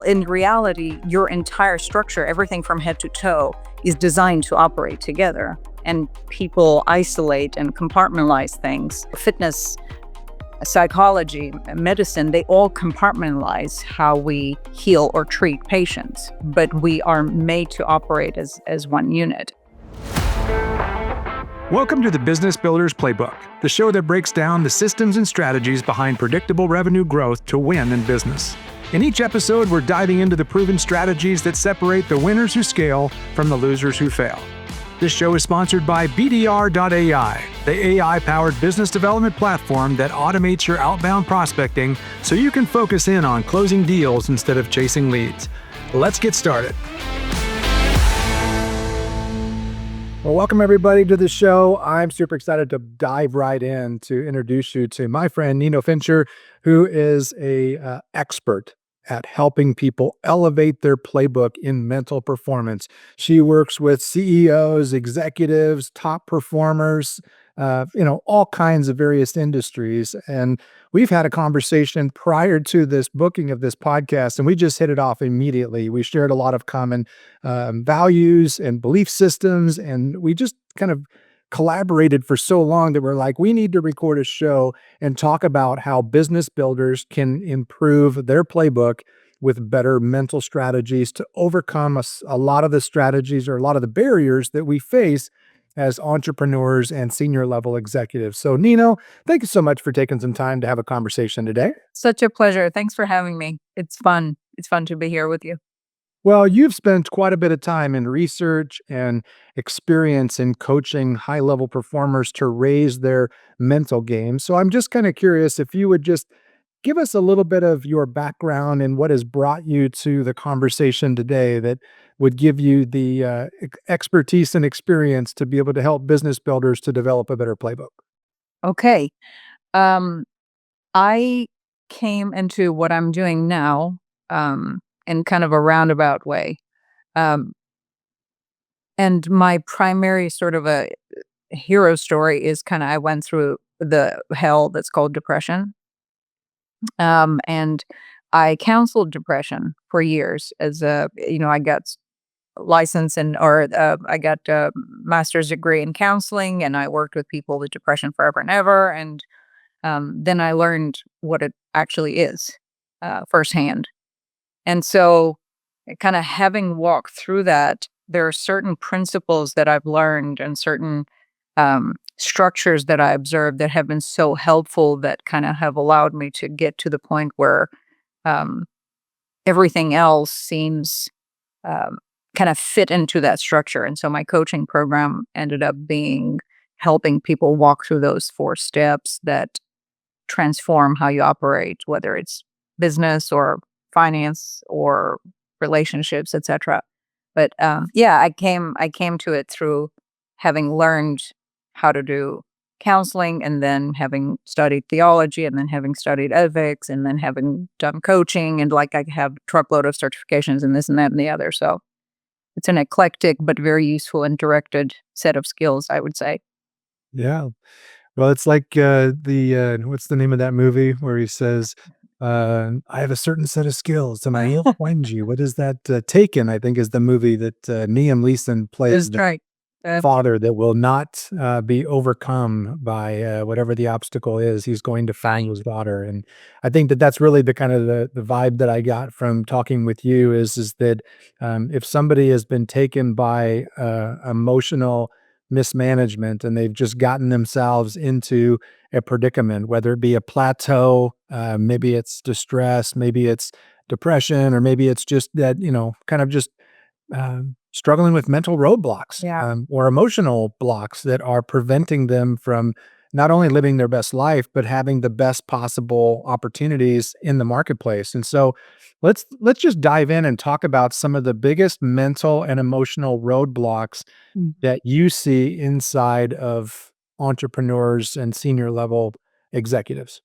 In reality, your entire structure, everything from head to toe, is designed to operate together. And people isolate and compartmentalize things. Fitness, psychology, medicine, they all compartmentalize how we heal or treat patients, but we are made to operate as one unit. Welcome to the Business Builders Playbook, the show that breaks down the systems and strategies behind predictable revenue growth to win in business. In each episode, we're diving into the proven strategies that separate the winners who scale from the losers who fail. This show is sponsored by BDR.ai, the AI-powered business development platform that automates your outbound prospecting so you can focus in on closing deals instead of chasing leads. Let's get started. Well, welcome everybody to the show. I'm super excited to dive right in to introduce you to my friend Nino Fincher, who is a expert at helping people elevate their playbook in mental performance. She works with CEOs, executives, top performers, all kinds of various industries. And we've had a conversation prior to this booking of this podcast, and we just hit it off immediately. We shared a lot of common values and belief systems, and we just kind of collaborated for so long that we're like, we need to record a show and talk about how business builders can improve their playbook with better mental strategies to overcome a lot of the strategies or a lot of the barriers that we face as entrepreneurs and senior level executives. So Nino, thank you so much for taking some time to have a conversation today. Such a pleasure. Thanks for having me. It's fun. It's fun to be here with you. Well, you've spent quite a bit of time in research and experience in coaching high-level performers to raise their mental game. So I'm just kind of curious if you would just give us a little bit of your background and what has brought you to the conversation today that would give you the expertise and experience to be able to help business builders to develop a better playbook. Okay. Um, I came into what I'm doing now in kind of a roundabout way. Um, and my primary sort of a hero story is kind of I went through the hell that's called depression. And I counseled depression for years I got license I got a master's degree in counseling, and I worked with people with depression forever and ever. And then I learned what it actually is firsthand. And so, kind of having walked through that, there are certain principles that I've learned and certain structures that I observed that have been so helpful that kind of have allowed me to get to the point where um, everything else seems kind of fit into that structure. And so my coaching program ended up being helping people walk through those 4 steps that transform how you operate, whether it's business or finance or relationships, etc. But yeah, I came to it through having learned how to do counseling, and then having studied theology, and then having studied ethics, and then having done coaching, and like I have a truckload of certifications and this and that and the other. So it's an eclectic but very useful and directed set of skills, I would say. Yeah. Well, it's like the what's the name of that movie where he says, "I have a certain set of skills, and I will find you." What is that? Taken, I think, is the movie that Liam Neeson plays That's the right. father that will not be overcome by whatever the obstacle is. He's going to find his daughter, and I think that that's really the kind of the vibe that I got from talking with you is that if somebody has been taken by emotional mismanagement and they've just gotten themselves into a predicament, whether it be a plateau, maybe it's distress, maybe it's depression, or maybe it's just that, kind of just struggling with mental roadblocks Yeah. or emotional blocks that are preventing them from not only living their best life, but having the best possible opportunities in the marketplace. And so let's just dive in and talk about some of the biggest mental and emotional roadblocks Mm. that you see inside of entrepreneurs and senior level executives.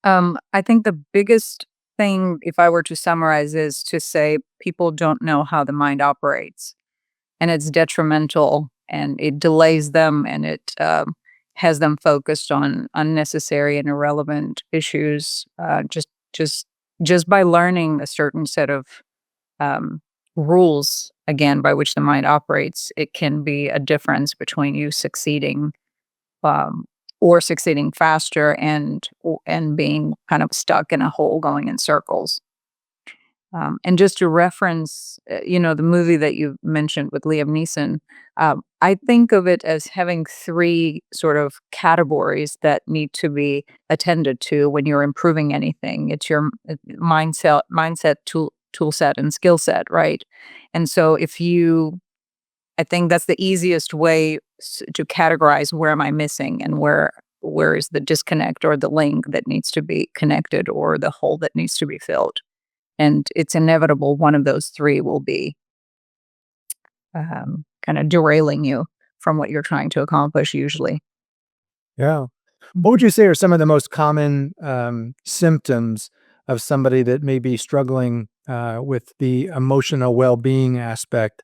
I think the biggest thing, if I were to summarize, is to say people don't know how the mind operates, and it's detrimental, and it delays them, and it has them focused on unnecessary and irrelevant issues. Just just by learning a certain set of um, rules, again, by which the mind operates, it can be a difference between you succeeding um, or succeeding faster and being kind of stuck in a hole going in circles. And just to reference, the movie that you mentioned with Liam Neeson, I think of it as having three sort of categories that need to be attended to when you're improving anything. It's your mindset, tool set, and skill set, right? And so, I think that's the easiest way to categorize where am I missing and where is the disconnect or the link that needs to be connected or the hole that needs to be filled. And it's inevitable one of those three will be, kind of derailing you from what you're trying to accomplish usually. Yeah. What Mhm. would you say are some of the most common symptoms of somebody that may be struggling with the emotional well-being aspect?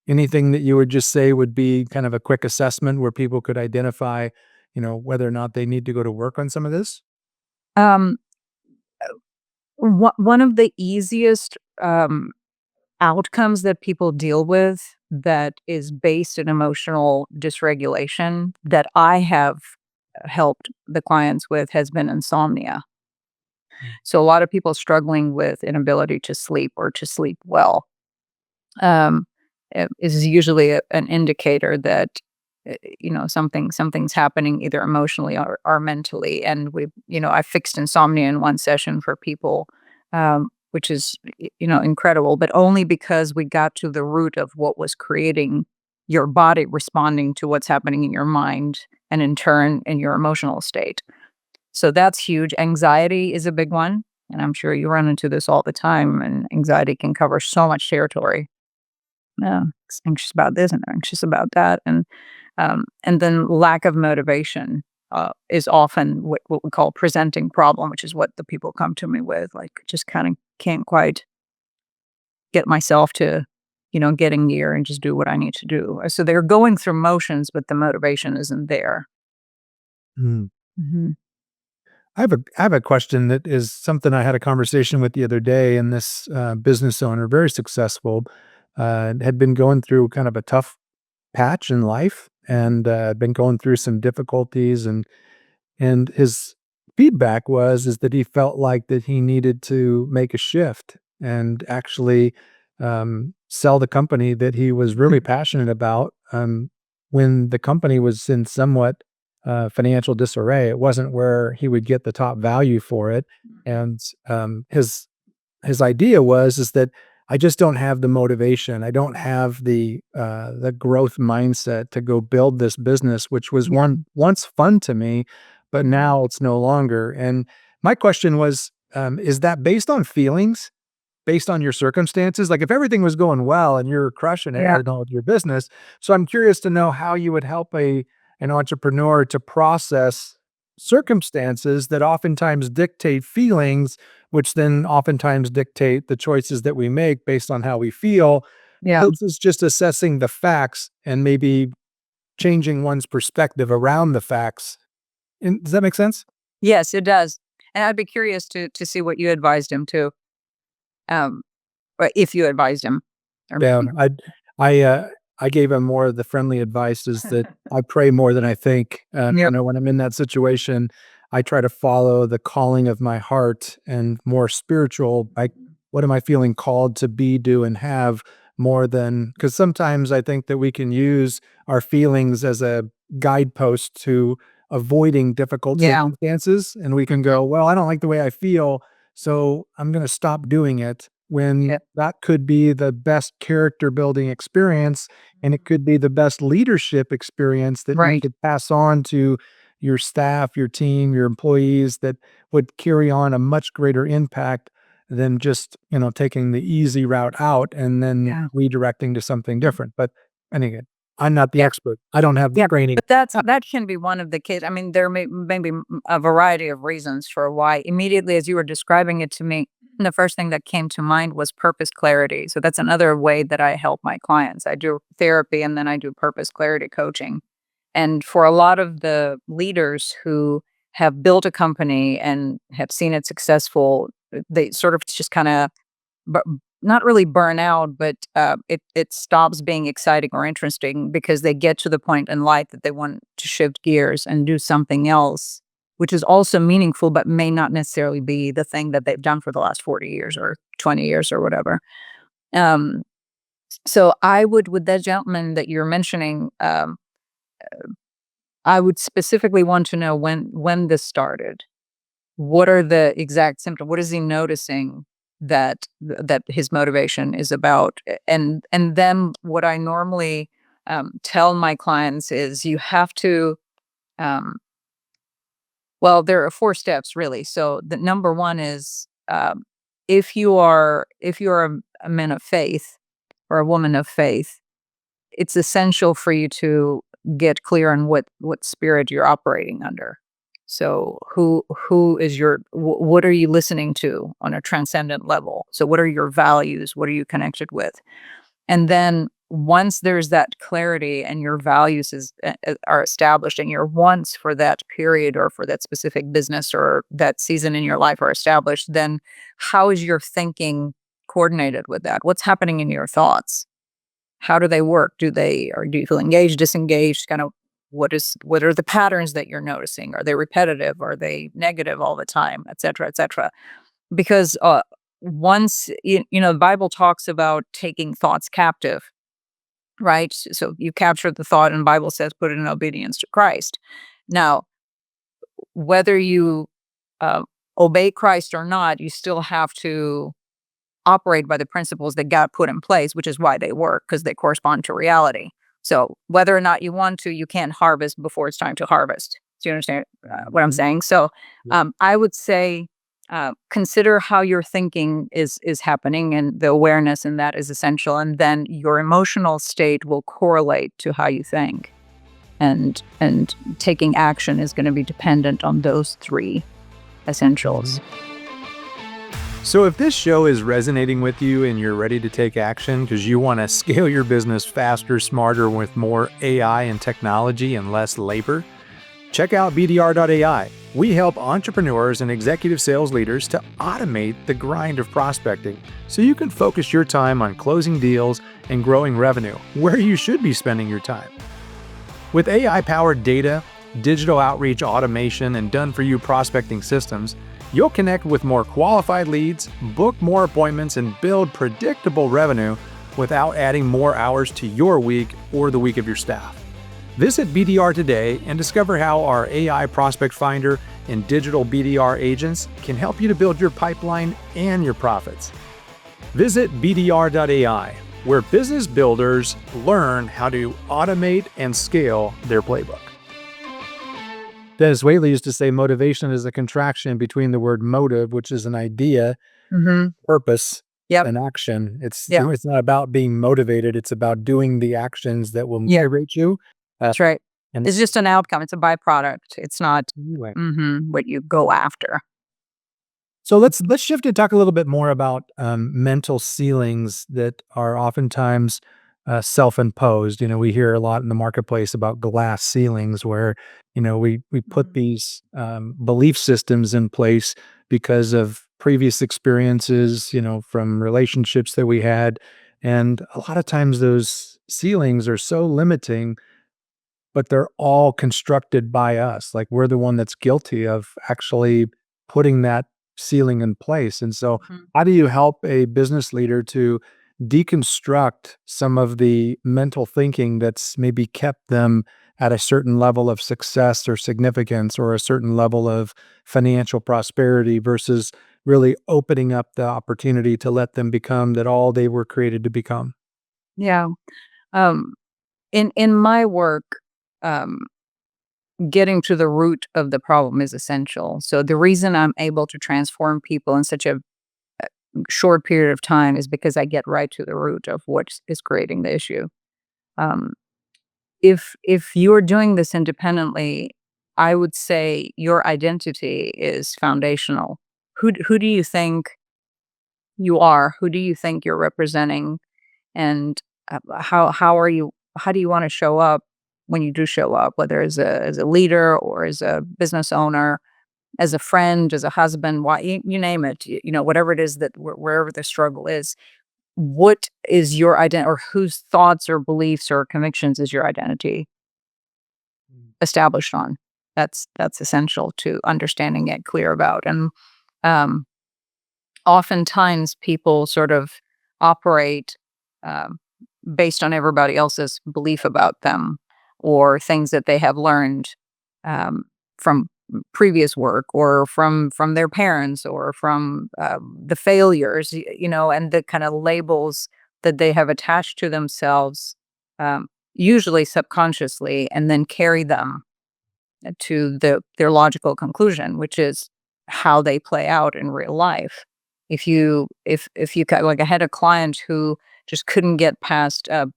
Anything that you would just say would be kind of a quick assessment where people could identify, whether or not they need to go to work on some of this? Um, one of the easiest, outcomes that people deal with that is based in emotional dysregulation that I have helped the clients with has been insomnia. Mm. So a lot of people struggling with inability to sleep or to sleep well. um, is usually an indicator that something's happening either emotionally or mentally. And I fixed insomnia in one session for people, which is incredible, but only because we got to the root of what was creating your body responding to what's happening in your mind and in turn in your emotional state. So that's huge. Anxiety is a big one, and I'm sure you run into this all the time, and anxiety can cover so much territory. Yeah, anxious about this and anxious about that, and then lack of motivation is often what we call presenting problem, which is what the people come to me with. Like, just kind of can't quite get myself to, get in gear and just do what I need to do. So they're going through motions, but the motivation isn't there. Mm. Hmm. I have a question that is something I had a conversation with the other day, and this business owner, very successful, had been going through kind of a tough patch in life and been going through some difficulties, and his feedback is that he felt like that he needed to make a shift and actually sell the company that he was really passionate about. When the company was in somewhat financial disarray, it wasn't where he would get the top value for it, and his idea is that I just don't have the motivation. I don't have the growth mindset to go build this business, which was Yeah. once fun to me, but now it's no longer. And my question was, is that based on feelings? Based on your circumstances? Like, if everything was going well and you're crushing it, Yeah. with your business. So I'm curious to know how you would help an entrepreneur to process circumstances that oftentimes dictate feelings, which then oftentimes dictate the choices that we make based on how we feel, Yeah. versus just assessing the facts and maybe changing one's perspective around the facts. Does that make sense? Yes, it does. And I'd be curious to see what you advised him to, um, or if you advised him, or Yeah, maybe. I gave him more of the friendly advice is that I pray more than I think. Yep. When I'm in that situation, I try to follow the calling of my heart and more spiritual. Like, what am I feeling called to be, do, and have more than because sometimes I think that we can use our feelings as a guidepost to avoiding difficult Yeah. circumstances. And we can go, well, I don't like the way I feel, so I'm going to stop doing it when Yeah. that could be the best character building experience and it could be the best leadership experience that you Right. could pass on to your staff, your team, your employees that would carry on a much greater impact than just, taking the easy route out and then Yeah. redirecting to something different. But and again, I'm not the Yeah. expert. I don't have the Yeah. training. But that can be one of the case. I mean, there may be a variety of reasons for why. Immediately as you were describing it to me, the first thing that came to mind was purpose clarity. So that's another way that I help my clients. I do therapy and then I do purpose clarity coaching. And for a lot of the leaders who have built a company and have seen it successful, they sort of just kind of but not really burn out, but it stops being exciting or interesting because they get to the point in life that they want to shift gears and do something else, which is also meaningful, but may not necessarily be the thing that they've done for the last 40 years or 20 years or whatever. Um, so I would, with that gentleman that you're mentioning, I would specifically want to know when this started. What are the exact symptoms? What is he noticing that his motivation is about? And then what I normally tell my clients is you have to. Um, well, there are 4 steps really. So the number one is if you are a man of faith or a woman of faith, it's essential for you to get clear on what spirit you're operating under. So who is what are you listening to on a transcendent level? So what are your values? What are you connected with? And then once there's that clarity and your values are established and your wants for that period or for that specific business or that season in your life are established, then how is your thinking coordinated with that? What's happening in your thoughts? How do they work? Do you feel engaged, disengaged? Kind of what are the patterns that you're noticing? Are they repetitive? Are they negative all the time, et cetera, et cetera? Because once the Bible talks about taking thoughts captive, right? So you capture the thought, and the Bible says put it in obedience to Christ. Now, whether you uh, obey Christ or not, you still have to operate by the principles that God put in place, which is why they work, because they correspond to reality. So whether or not you want to, you can't harvest before it's time to harvest. Do you understand what I'm Mhm. saying? So Yeah. I would say consider how your thinking is happening, and the awareness in that is essential. And then your emotional state will correlate to how you think, and taking action is going to be dependent on those 3 Mhm. essentials. So, if this show is resonating with you and you're ready to take action because you want to scale your business faster, smarter, with more AI and technology and less labor, check out BDR.ai. We help entrepreneurs and executive sales leaders to automate the grind of prospecting so you can focus your time on closing deals and growing revenue where you should be spending your time. With AI powered data, digital outreach automation, and done for you prospecting systems, you'll connect with more qualified leads, book more appointments, and build predictable revenue without adding more hours to your week or the week of your staff. Visit BDR today and discover how our AI prospect finder and digital BDR agents can help you to build your pipeline and your profits. Visit BDR.ai, where business builders learn how to automate and scale their playbook. Dennis Whaley used to say motivation is a contraction between the word motive, which is an idea, Hmm. purpose, Yep. and action. It's Yeah. it's not about being motivated. It's about doing the actions that will Yeah. motivate you. That's right. And It's just an outcome. It's a byproduct. It's not anyway, what you go after. so let's shift and talk a little bit more about mental ceilings that are oftentimes self-imposed. We hear a lot in the marketplace about glass ceilings, where we put Mhm. these belief systems in place because of previous experiences, from relationships that we had, and a lot of times those ceilings are so limiting, but they're all constructed by us. Like, we're the one that's guilty of actually putting that ceiling in place. And so, Mhm. how do you help a business leader to deconstruct some of the mental thinking that's maybe kept them at a certain level of success or significance, or a certain level of financial prosperity, versus really opening up the opportunity to let them become that all they were created to become? Yeah. Um, in my work, um, getting to the root of the problem is essential. So the reason I'm able to transform people in such a short period of time is because I get right to the root of what is creating the issue. Um, if you're doing this independently, I would say your identity is foundational. Who do you think you are? Who do you think you're representing? And how do you want to show up when you do show up, whether as a leader or as a business owner? as a friend, as a husband, why you name it, whatever it is that wherever the struggle is, what is your identity, or whose thoughts or beliefs or convictions is your identity established on? That's essential to understanding it clear about. And um, oftentimes people sort of operate um, based on everybody else's belief about them, or things that they have learned um, from previous work, or from their parents, or from the failures, and the kind of labels that they have attached to themselves, usually subconsciously, and then carry them to their logical conclusion, which is how they play out in real life. Like, I had a client who just couldn't get past a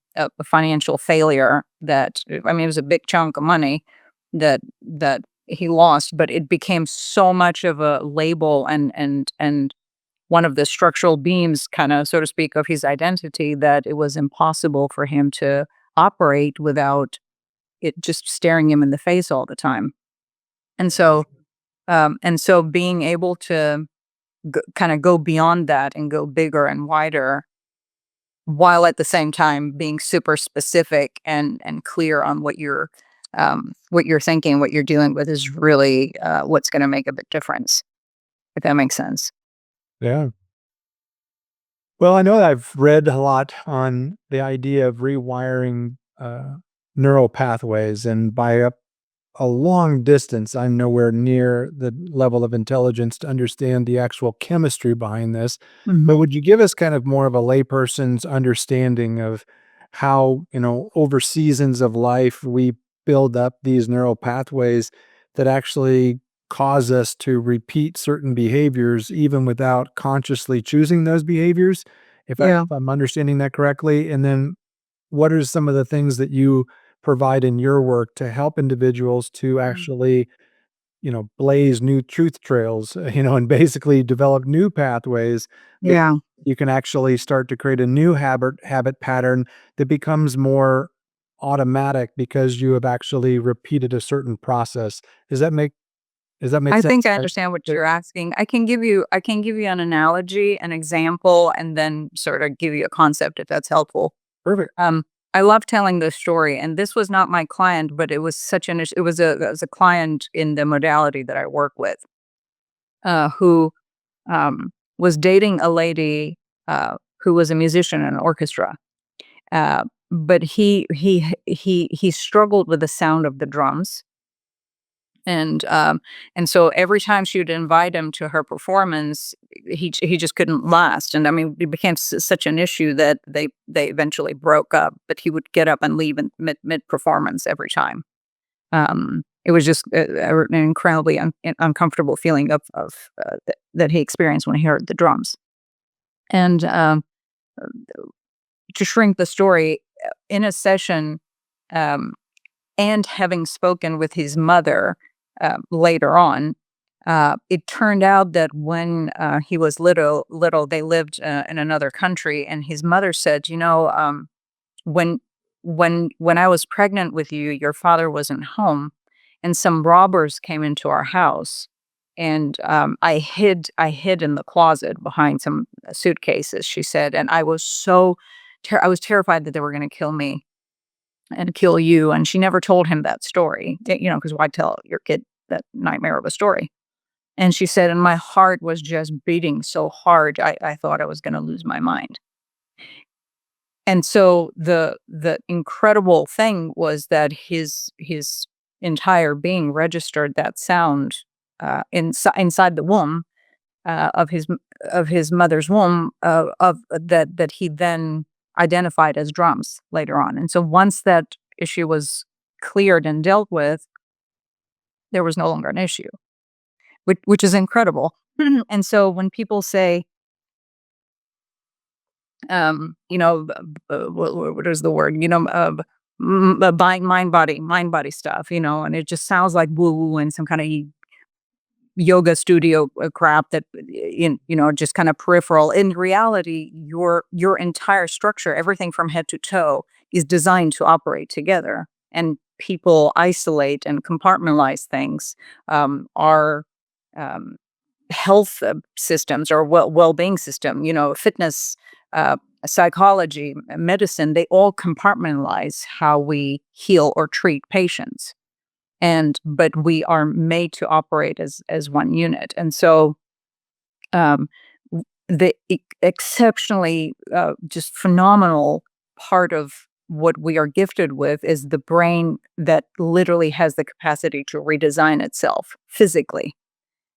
financial failure that, I mean, it was a big chunk of money that he lost, but it became so much of a label, and one of the structural beams, kind of, so to speak, of his identity, that it was impossible for him to operate without it just staring him in the face all the time. And so, being able to kind of go beyond that and go bigger and wider, while at the same time being super specific and clear on what you're thinking, what you're dealing with, is really what's going to make a big difference. If that makes sense. Yeah. Well, I know I've read a lot on the idea of rewiring neural pathways, and by a long distance, I'm nowhere near the level of intelligence to understand the actual chemistry behind this. Mhm. But would you give us kind of more of a layperson's understanding of how, over seasons of life, we build up these neural pathways that actually cause us to repeat certain behaviors even without consciously choosing those behaviors? Yeah. If I'm understanding that correctly. And then what are some of the things that you provide in your work to help individuals to Mm. actually, blaze new truth trails, and basically develop new pathways that Yeah. you can actually start to create a new habit pattern that becomes more automatic because you have actually repeated a certain process. Does that make I sense? think I Right? understand what Okay, you're asking. I can give you an analogy, an example, and then sort of give you a concept, if that's helpful. perfect. Um, I love telling this story, and this was not my client, but it was such an it was a client in the modality that I work with, who was dating a lady who was a musician in an orchestra. But he struggled with the sound of the drums, and so every time she would invite him to her performance, he just couldn't last. And I mean, it became such an issue that they eventually broke up. But he would get up and leave in mid performance every time. It was just an incredibly uncomfortable feeling that he experienced when he heard the drums. And to shrink the story, in a session, um, and having spoken with his mother later on, it turned out that when he was little, they lived in another country, and his mother said, when when I was pregnant with you, your father wasn't home, and some robbers came into our house, and I hid in the closet behind some suitcases. She said, and I was I was terrified that they were going to kill me and kill you. And she never told him that story, because why tell your kid that nightmare of a story? And she said, and my heart was just beating so hard, I thought I was going to lose my mind. And so the incredible thing was that his entire being registered that sound inside the womb of his mother's womb, of that he then identified as drums later on. And so once that issue was cleared and dealt with, there was no longer an issue, which is incredible. And so when people say, what is the word? Buying mind body stuff, and it just sounds like woo woo and some kind of yoga studio crap that just kind of peripheral. In reality, your entire structure, everything from head to toe, is designed to operate together. And people isolate and compartmentalize things, are um, health systems or well-being system, fitness, psychology, medicine, they all compartmentalize how we heal or treat patients. And but we are made to operate as one unit. And so um, the exceptionally just phenomenal part of what we are gifted with is the brain that literally has the capacity to redesign itself physically,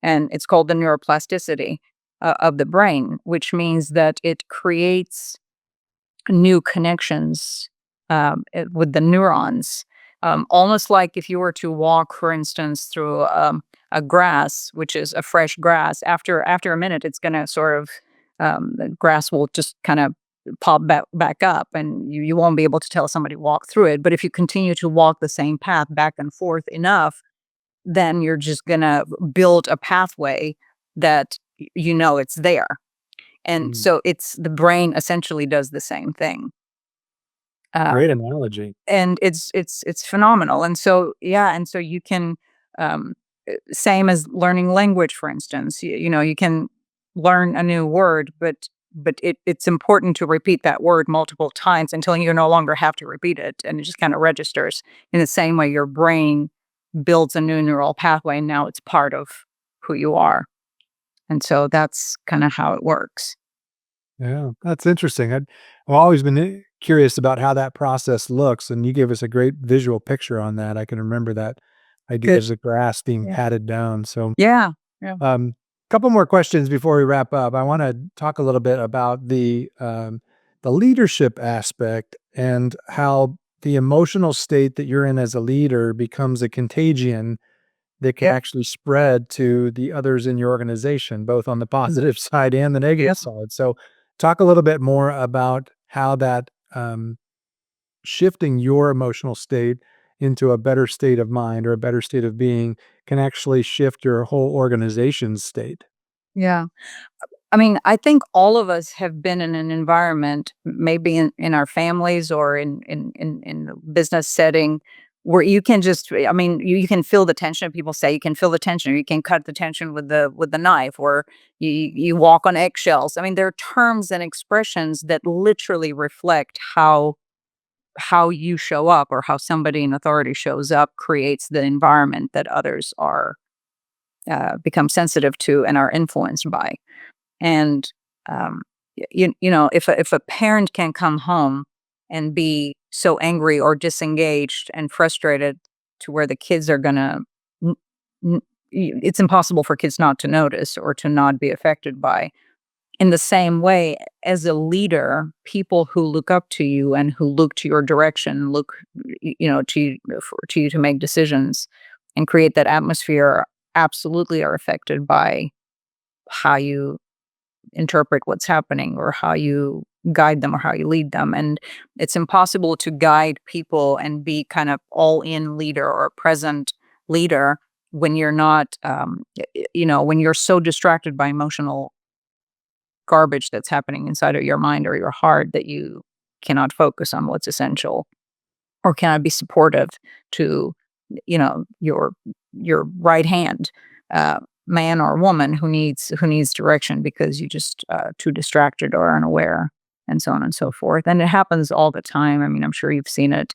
and it's called the neuroplasticity of the brain, which means that it creates new connections with the neurons. Almost like if you were to walk, for instance, through a grass, which is a fresh grass. After a minute, it's going to sort of the grass will just kind of pop back up, and you won't be able to tell somebody walk through it. But if you continue to walk the same path back and forth enough, then you're just going to build a pathway that it's there. And Mm, so it's the brain essentially does the same thing. Uh, great analogy. and it's phenomenal. And so yeah, and so you can same as learning language, for instance. You can learn a new word, but it's important to repeat that word multiple times until you no longer have to repeat it, and it just kind of registers. In the same way, your brain builds a new neural pathway, and now it's part of who you are. And so that's kind of how it works. Yeah, that's interesting. I've always been curious about how that process looks, and you gave us a great visual picture on that. I can remember that idea Good. as the grass being Yeah. patted down. So, Yeah. Yeah. um, couple more questions before we wrap up. I want to talk a little bit about the leadership aspect and how the emotional state that you're in as a leader becomes a contagion that can actually spread to the others in your organization, both on the positive side and the Yeah. negative side. So, talk a little bit more about how that shifting your emotional state into a better state of mind or a better state of being can actually shift your whole organization's state. Yeah. I mean, I think all of us have been in an environment, maybe in our families or in the business setting, where you can just, I mean, you can feel the tension. People say you can feel the tension, or you can cut the tension with the knife, or you walk on eggshells. I mean, there are terms and expressions that literally reflect how you show up, or how somebody in authority shows up creates the environment that others are become sensitive to and are influenced by. And, if a parent can come home and be so angry or disengaged and frustrated to where the kids are gonna n n it's impossible for kids not to notice or to not be affected by. In the same way, as a leader, people who look up to you and who look to your direction, look, to you to make decisions and create that atmosphere absolutely are affected by how you interpret what's happening, or how you guide them, or how you lead them. And it's impossible to guide people and be kind of all in leader or present leader when you're not, when you're so distracted by emotional garbage that's happening inside of your mind or your heart that you cannot focus on what's essential, or cannot be supportive to your right hand man or woman who needs direction, because you just too distracted or unaware, and so on and so forth. And it happens all the time. I mean, I'm sure you've seen it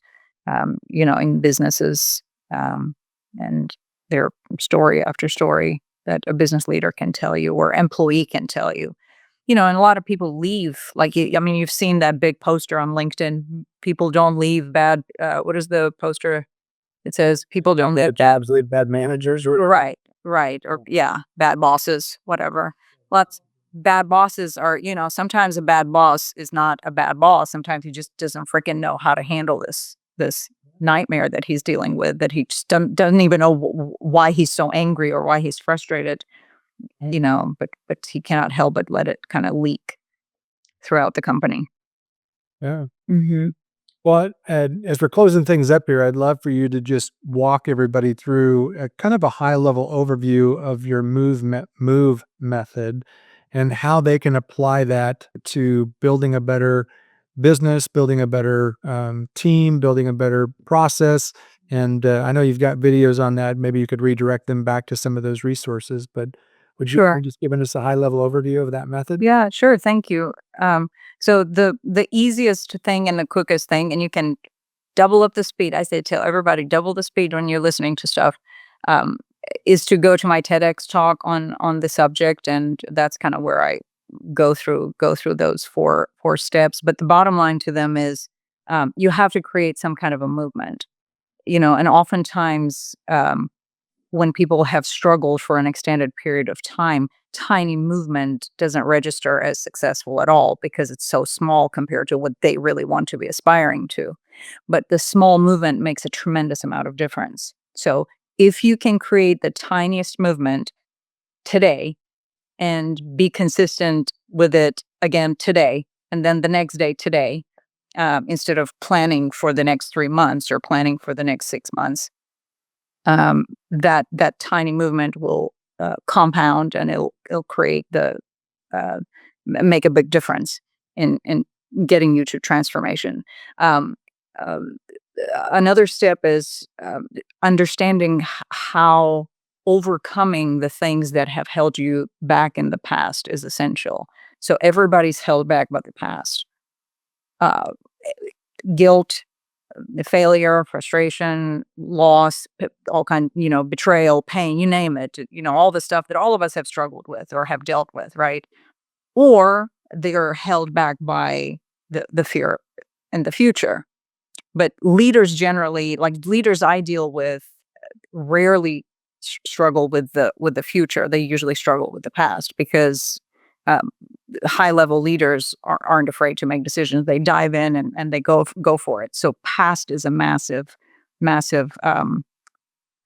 in businesses, and there story after story that a business leader can tell you, or employee can tell you. And a lot of people leave. Like, I mean, you've seen that big poster on LinkedIn. People don't leave bad. What is the poster? It says people don't The leave. jabs lead bad managers or Right, right, or yeah, bad bosses, whatever. Lots bad bosses are, sometimes a bad boss is not a bad boss. Sometimes he just doesn't freaking know how to handle this nightmare that he's dealing with. That he just doesn't even know why he's so angry or why he's frustrated. But he cannot help but let it kind of leak throughout the company. yeah. Mhm. Well, and as we're closing things up here, I'd love for you to just walk everybody through a kind of a high level overview of your move method and how they can apply that to building a better business, building a better team, building a better process, And I know you've got videos on that. Maybe you could redirect them back to some of those resources. But would you Sure. mind just giving us a high level overview of that method? Yeah, sure. Thank you. So the easiest thing and the quickest thing, and you can double up the speed. I say tell everybody double the speed when you're listening to stuff. Um, is to go to my TEDx talk on the subject, and that's kind of where I go through those four steps. But the bottom line to them is you have to create some kind of a movement, and oftentimes when people have struggled for an extended period of time, tiny movement doesn't register as successful at all because it's so small compared to what they really want to be aspiring to. But the small movement makes a tremendous amount of difference. So if you can create the tiniest movement today and be consistent with it again today, and then the next day today, instead of planning for the next 3 months or planning for the next 6 months, that tiny movement will compound and it'll create make a big difference in getting you to transformation. Um, um, Another step is understanding how overcoming the things that have held you back in the past is essential. So everybody's held back by the past. Uh, Guilt, failure, frustration, loss, all kind, betrayal, pain, you name it, all the stuff that all of us have struggled with or have dealt with, right? Or they are held back by the fear in the future. But leaders generally, like leaders I deal with, rarely struggle with the future. They usually struggle with the past because um, high level leaders aren't afraid to make decisions. They dive in and they go for it. So past is a massive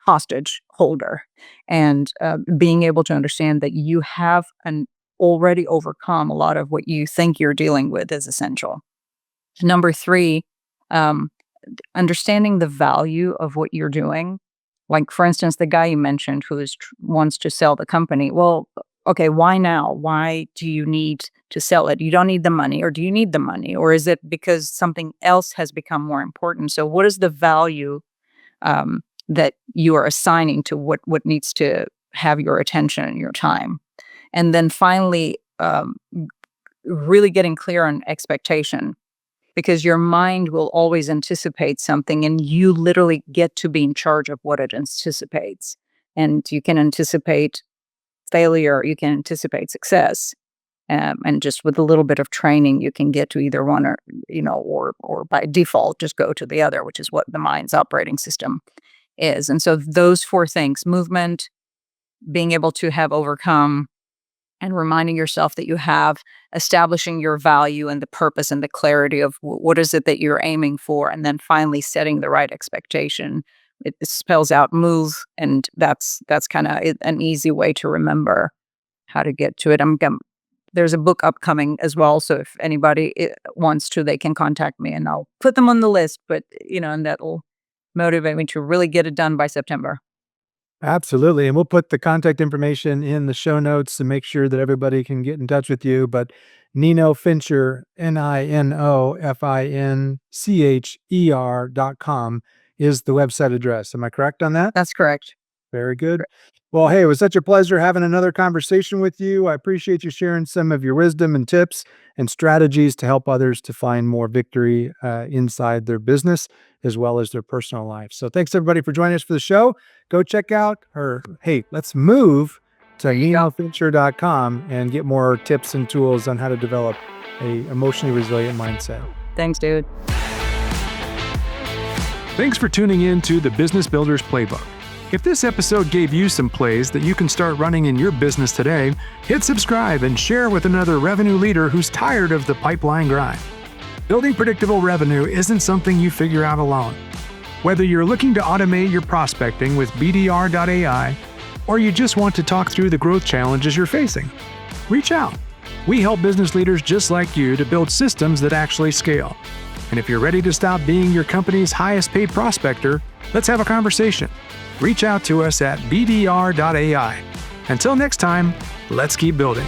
hostage holder, and being able to understand that you have already overcome a lot of what you think you're dealing with is essential. Number three, um, understanding the value of what you're doing. Like, for instance, the guy you mentioned who wants to sell the company. Well, okay, why now? Why do you need to sell it? You don't need the money, or do you need the money? Or is it because something else has become more important? So what is the value that you are assigning to what needs to have your attention and your time? And then finally, really getting clear on expectation, because your mind will always anticipate something and you literally get to be in charge of what it anticipates. And you can anticipate failure, you can anticipate success. And just with a little bit of training, you can get to either one, or by default, just go to the other, which is what the mind's operating system is. And so those four things: movement, being able to have overcome, and reminding yourself that you have, establishing your value and the purpose and the clarity of what is it that you're aiming for, and then finally setting the right expectation. It spells out move, and that's kind of an easy way to remember how to get to it. There's a book upcoming as well, so if anybody wants to, they can contact me and I'll put them on the list. But and that'll motivate me to really get it done by September. Absolutely. And we'll put the contact information in the show notes to make sure that everybody can get in touch with you. But Nino Fincher, NinoFincher.com is the website address. Am I correct on that? That's correct. Very good. Well, hey, it was such a pleasure having another conversation with you. I appreciate you sharing some of your wisdom and tips and strategies to help others to find more victory inside their business as well as their personal life. So thanks everybody for joining us for the show. Go check out let's move to NinoFincher.com and get more tips and tools on how to develop a emotionally resilient mindset. Thanks, dude. Thanks for tuning in to the Business Builders Playbook. If this episode gave you some plays that you can start running in your business today, hit subscribe and share with another revenue leader who's tired of the pipeline grind. Building predictable revenue isn't something you figure out alone. Whether you're looking to automate your prospecting with BDR.ai, or you just want to talk through the growth challenges you're facing, reach out. We help business leaders just like you to build systems that actually scale. And if you're ready to stop being your company's highest paid prospector, let's have a conversation. Reach out to us at BDR.ai. Until next time, let's keep building.